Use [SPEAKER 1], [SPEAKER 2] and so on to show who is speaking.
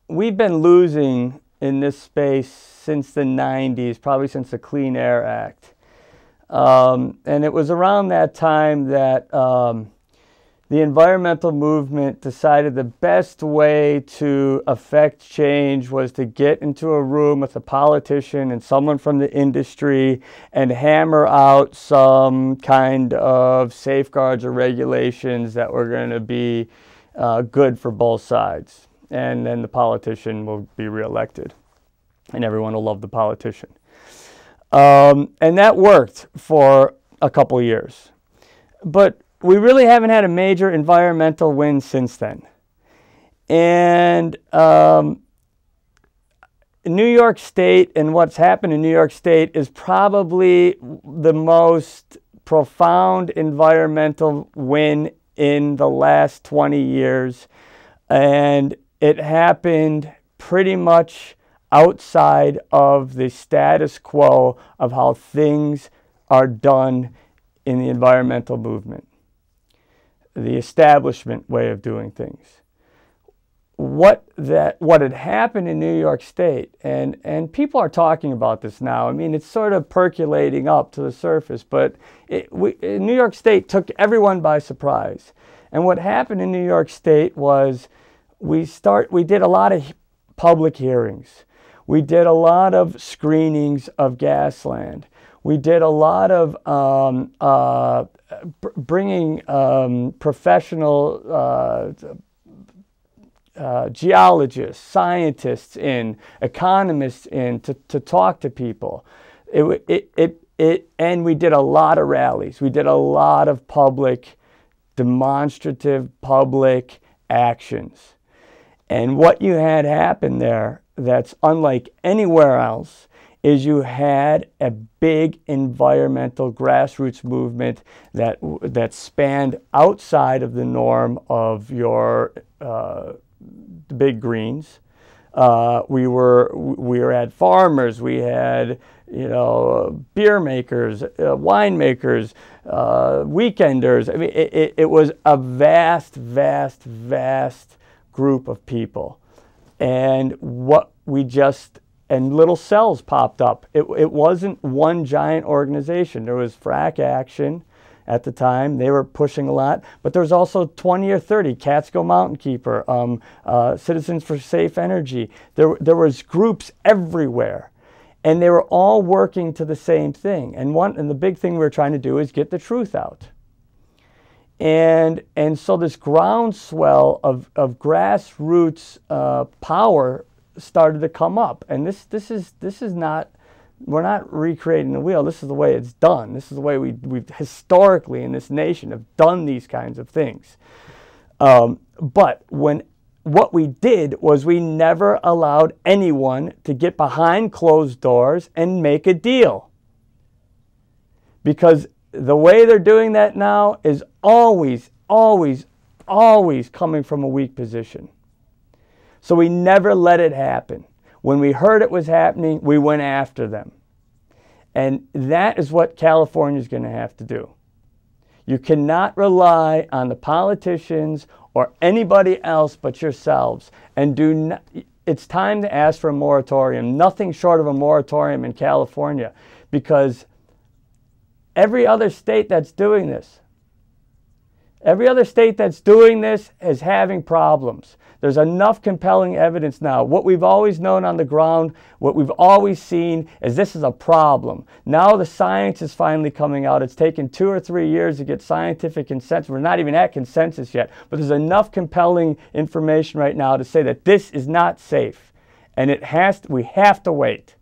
[SPEAKER 1] we've been losing in this space since the 90s, probably since the Clean Air Act. And it was around that time that the environmental movement decided the best way to affect change was to get into a room with a politician and someone from the industry and hammer out some kind of safeguards or regulations that were going to be good for both sides. And then the politician will be reelected, and everyone will love the politician. And that worked for a couple years. But we really haven't had a major environmental win since then. And New York State and what's happened in New York State is probably the most profound environmental win in the last 20 years. And it happened pretty much outside of the status quo of how things are done in the environmental movement, the establishment way of doing things. What had happened in New York State, and people are talking about this now. I mean, it's sort of percolating up to the surface, but New York State took everyone by surprise. And what happened in New York State was we did a lot of public hearings. We did a lot of screenings of Gasland. We did a lot of bringing professional geologists, scientists in, economists in to talk to people. And we did a lot of rallies. We did a lot of public, demonstrative public actions. And what you had happen there that's unlike anywhere else is you had a big environmental grassroots movement that spanned outside of the norm of your big greens. We had farmers, we had beer makers, winemakers, weekenders. I mean, it was a vast group of people. And little cells popped up. It wasn't one giant organization. There was Frack Action at the time. They were pushing a lot. But there was also 20 or 30, Catskill Mountain Keeper, Citizens for Safe Energy. There was groups everywhere. And they were all working to the same thing. And the big thing we were trying to do is get the truth out. And so this groundswell of grassroots power started to come up. And this is not, we're not recreating the wheel. This is the way it's done. This is the way we've historically in this nation have done these kinds of things. But what we did was we never allowed anyone to get behind closed doors and make a deal. Because the way they're doing that now is always coming from a weak position. So we never let it happen. When we heard it was happening, we went after them. And that is what California is going to have to do. You cannot rely on the politicians or anybody else but yourselves. And it's time to ask for a moratorium, nothing short of a moratorium in California, because every other state that's doing this, is having problems. There's enough compelling evidence now. What we've always known on the ground, what we've always seen is this is a problem. Now the science is finally coming out. It's taken 2 or 3 years to get scientific consensus. We're not even at consensus yet, but there's enough compelling information right now to say that this is not safe. And we have to wait.